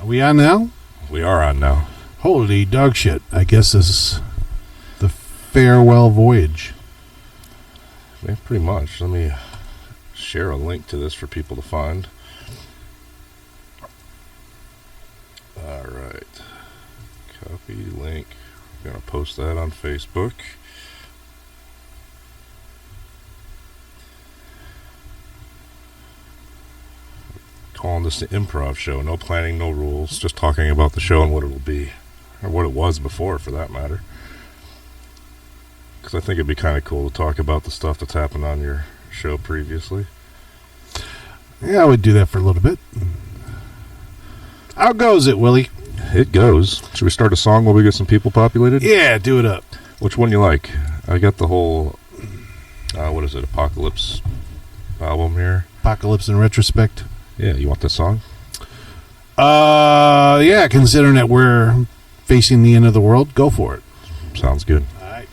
Are we on now? We are on now. Holy dog shit. I guess this is the farewell voyage. Yeah, pretty much. Let me share a link to this for people to find. Alright. Copy link. I'm going to post that on Facebook. Calling this the Improv show. No planning, no rules. Just talking about the show and what it will be. Or what it was before, for that matter. Because I think it'd be kind of cool to talk about the stuff that's happened on your show previously. Yeah, I would do that for a little bit. How goes it, Willie? It goes. Should we start a song while we get some people populated? Yeah, do it up. Which one you like? I got the whole, what is it, Apocalypse album here. Apocalypse in retrospect. Yeah, you want this song? Yeah, considering that we're facing the end of the world, go for it. Sounds good. All right.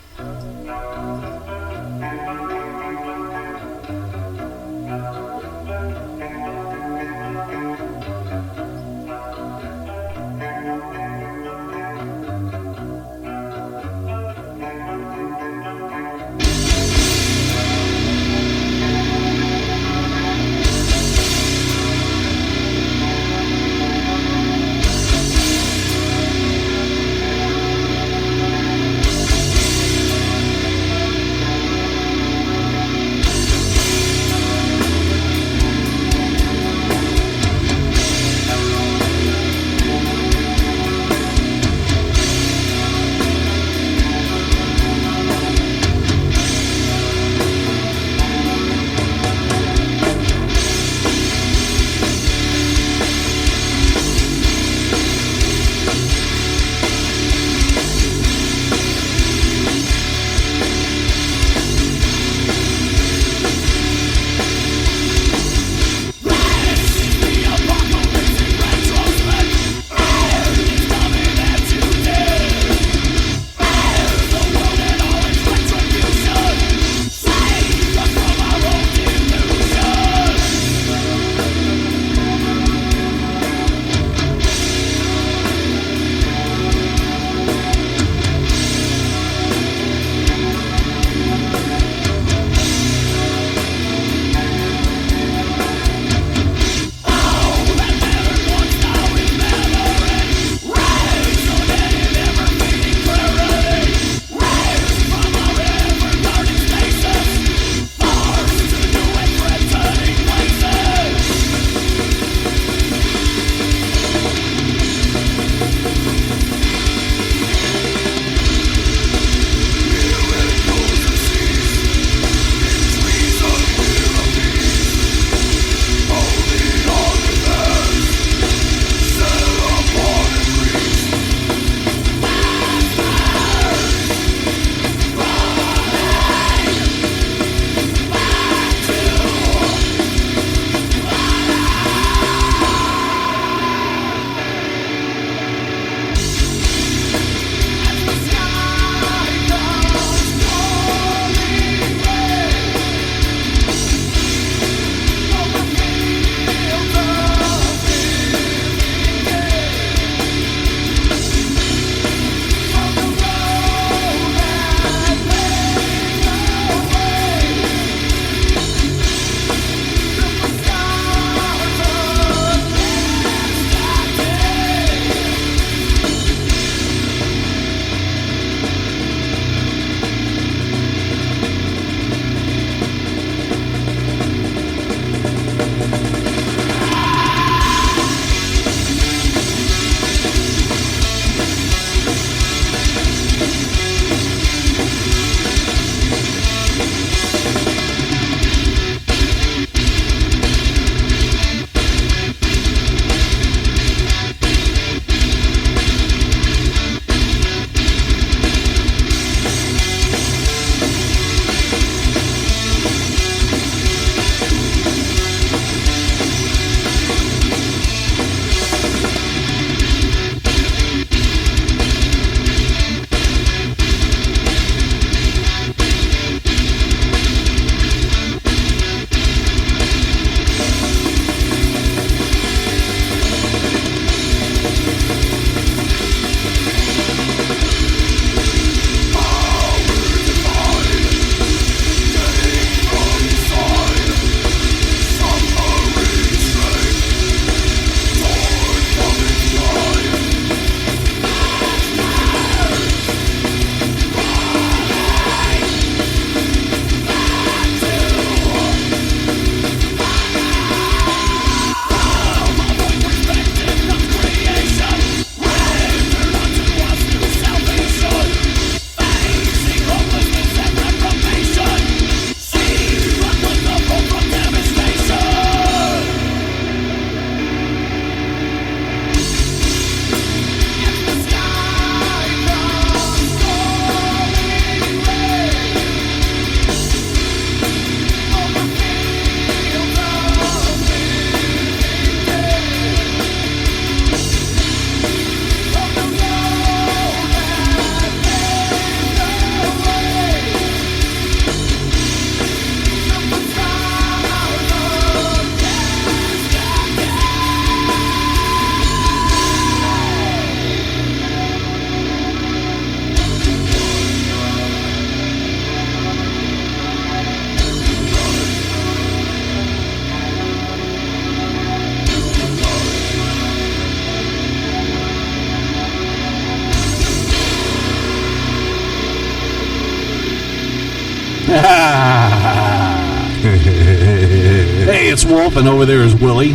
Wolf, and over there is Willie.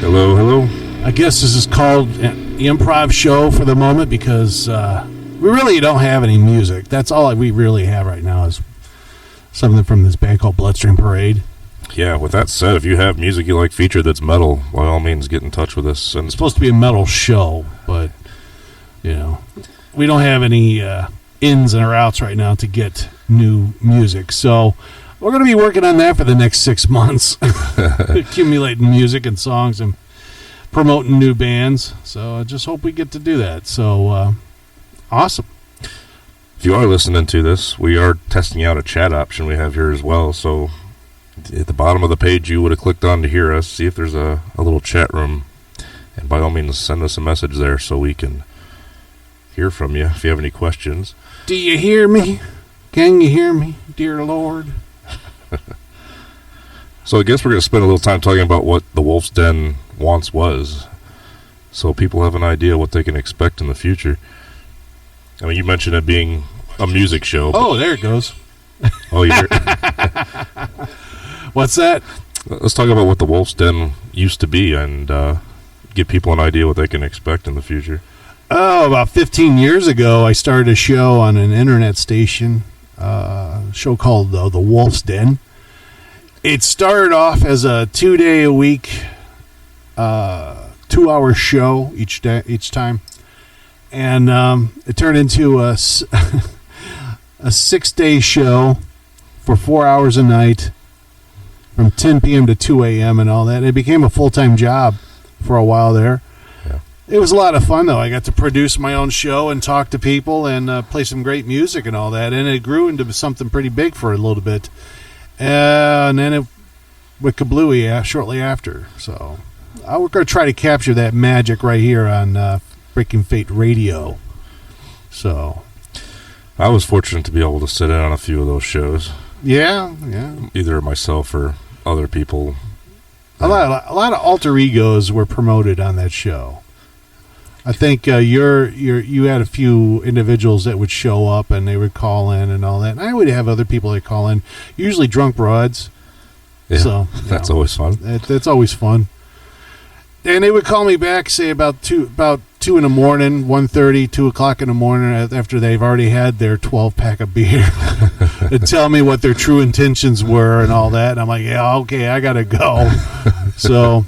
Hello, hello. I guess this is called an improv show for the moment because we really don't have any music. That's all we really have right now is something from this band called Bloodstream Parade. Yeah, with that said, if you have music you like featured that's metal, by all means get in touch with us. And It's supposed to be a metal show, but, we don't have any ins and outs right now to get new music. So we're going to be working on that for the next 6 months, accumulating music and songs and promoting new bands. So I just hope we get to do that. So awesome. if you are listening to this, we are testing out a chat option we have here as well. So at the bottom of the page you would have clicked on to hear us, see if there's a little chat room. And by all means, send us a message there so we can hear from you if you have any questions. Do you hear me? Can you hear me, dear Lord? So I guess we're going to spend a little time talking about what the Wolf's Den once was, so people have an idea what they can expect in the future. I mean, you mentioned it being a music show. Oh, there it goes. Oh, you're... What's that? Let's talk about what the Wolf's Den used to be and give people an idea what they can expect in the future. Oh, about 15 years ago, I started a show on an internet station, a show called The Wolf's Den. It started off as a 2-day-a-week, 2-hour show each time, and it turned into a 6-day show for 4 hours a night, from 10 p.m. to 2 a.m. and all that. It became a full-time job for a while there. It was a lot of fun, though. I got to produce my own show and talk to people and play some great music and all that. And it grew into something pretty big for a little bit. And then it went kablooey shortly after. So we're going to try to capture that magic right here on Breaking Fate Radio. So I was fortunate to be able to sit in on a few of those shows. Yeah. Either myself or other people. A lot of alter egos were promoted on that show. I think you had a few individuals that would show up and they would call in and all that. And I would have other people that call in, usually drunk broads. Yeah, so that's always fun. That's always fun. And they would call me back, say about 2 in the morning, 1:30, 2 o'clock in the morning, after they've already had their 12-pack of beer, and tell me what their true intentions were and all that. And I'm like, yeah, okay, I gotta go. So.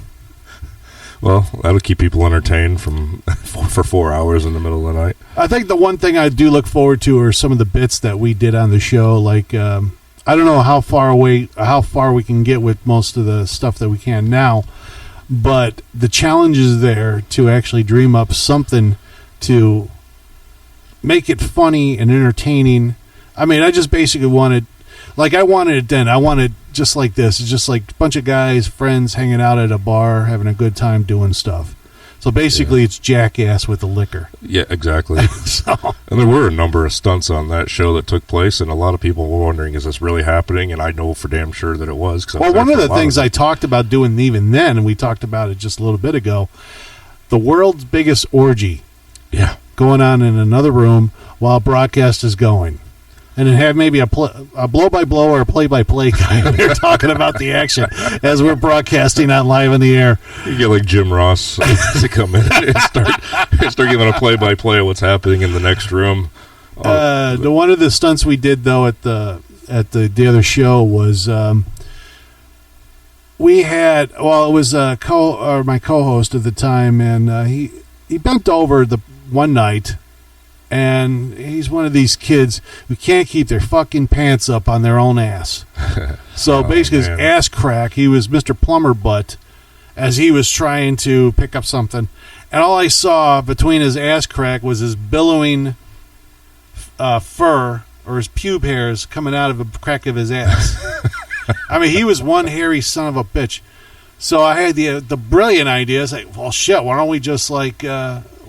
Well, that'll keep people entertained for 4 hours in the middle of the night. I think the one thing I do look forward to are some of the bits that we did on the show. Like, I don't know how far we can get with most of the stuff that we can now, but the challenge is there to actually dream up something to make it funny and entertaining. I mean, I just basically wanted it then. I wanted just like this. It's just like a bunch of guys, friends, hanging out at a bar, having a good time doing stuff. So basically, It's Jackass with the liquor. Yeah, exactly. And there were a number of stunts on that show that took place, and a lot of people were wondering, is this really happening? And I know for damn sure that it was. Well, one of the things I talked about doing even then, and we talked about it just a little bit ago, the world's biggest orgy. Yeah. Going on in another room while broadcast is going. And then have maybe a blow-by-blow or a play-by-play guy there talking about the action as we're broadcasting on live in the air. You get like Jim Ross to come in and start giving a play-by-play of what's happening in the next room. The one of the stunts we did though at the other show was we had it was my co-host at the time, and he bent over the one night. And he's one of these kids who can't keep their fucking pants up on their own ass. So basically, his ass crack, he was Mr. Plumber Butt as he was trying to pick up something. And all I saw between his ass crack was his billowing fur or his pube hairs coming out of the crack of his ass. I mean, he was one hairy son of a bitch. So I had the brilliant idea. It's like, well, shit, why don't we just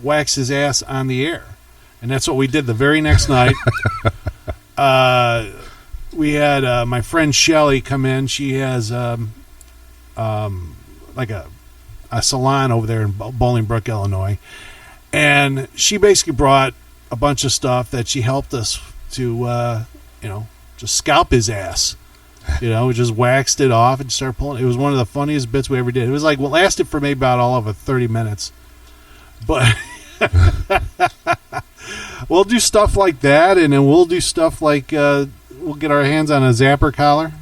wax his ass on the air? And that's what we did the very next night. We had my friend Shelly come in. She has like a salon over there in Bolingbrook, Illinois. And she basically brought a bunch of stuff that she helped us to, just scalp his ass. You know, we just waxed it off and started pulling. It was one of the funniest bits we ever did. It was like, well, lasted for maybe about all of 30 minutes. But we'll do stuff like that, and then we'll do stuff like we'll get our hands on a zapper collar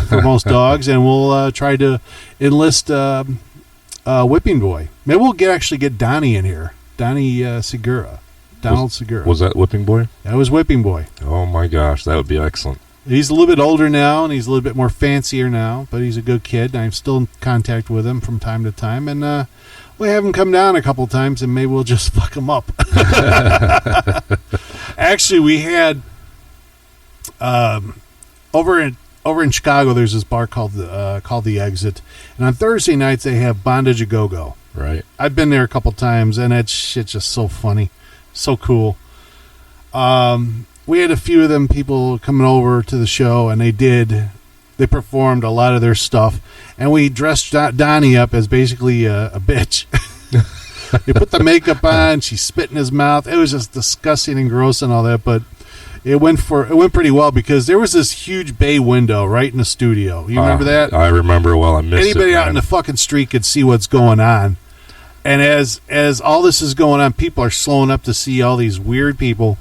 for most dogs, and we'll try to enlist Whipping Boy. Maybe we'll actually get Donnie in here. Donnie Segura. Donald Segura. Was that Whipping Boy? That was Whipping Boy. Oh, my gosh. That would be excellent. He's a little bit older now, and he's a little bit more fancier now, but he's a good kid. I'm still in contact with him from time to time, and we'll have him come down a couple times, and maybe we'll just fuck him up. Actually, we had over in Chicago, there's this bar called the Exit, and on Thursday nights they have Bondage a Go-Go. Right. I've been there a couple times, and that shit's just so funny, so cool. We had a few of them people coming over to the show, and they performed a lot of their stuff, and we dressed Donnie up as basically a bitch. They put the makeup on, she spit in his mouth. It was just disgusting and gross and all that, but it went pretty well because there was this huge bay window right in the studio. You remember that? I remember. Well, I missed Anybody it, out in the fucking street could see what's going on. And as all this is going on, people are slowing up to see all these weird people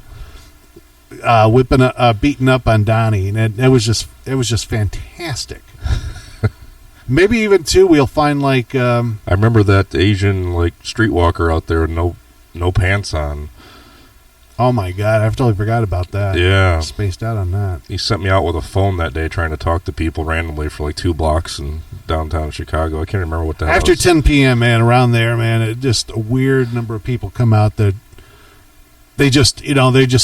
beating up on Donnie, and it was just fantastic. Maybe even too, we'll find like I remember that Asian like streetwalker out there, no pants on. Oh my god, I totally forgot about that. Yeah, spaced out on that. He sent me out with a phone that day trying to talk to people randomly for like 2 blocks in downtown Chicago. I can't remember what the hell. After 10 p.m., man, around there, man, it just a weird number of people come out that they just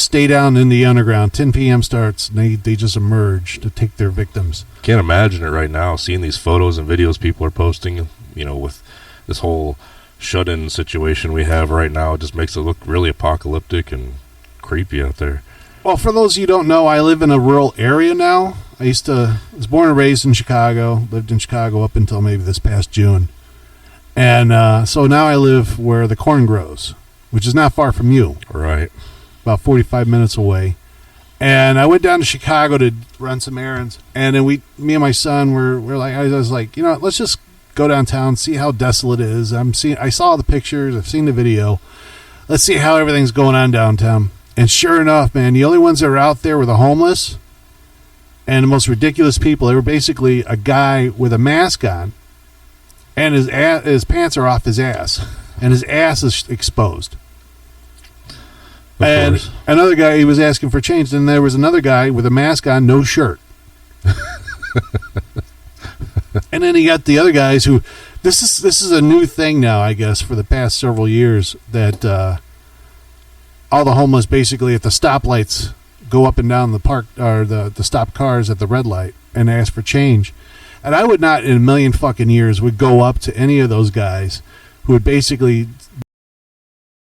stay down in the underground. 10 p.m. starts, and they just emerge to take their victims. Can't imagine it right now, seeing these photos and videos people are posting, with this whole shut-in situation we have right now. It just makes it look really apocalyptic and creepy out there. Well, for those of you who don't know, I live in a rural area now. I was born and raised in Chicago, lived in Chicago up until maybe this past June. And so now I live where the corn grows, which is not far from you. Right. About 45 minutes away. And I went down to Chicago to run some errands. And then me and my son were like, I was like, let's just go downtown, see how desolate it is. I saw the pictures, I've seen the video. Let's see how everything's going on downtown. And sure enough, man, the only ones that were out there were the homeless and the most ridiculous people. They were basically a guy with a mask on, and his pants are off his ass, and his ass is exposed. And another guy, he was asking for change. Then there was another guy with a mask on, no shirt. And then he got the other guys who, this is a new thing now, I guess, for the past several years, that all the homeless basically at the stoplights go up and down the park or the stop cars at the red light and ask for change. And I would not in a million fucking years would go up to any of those guys who would basically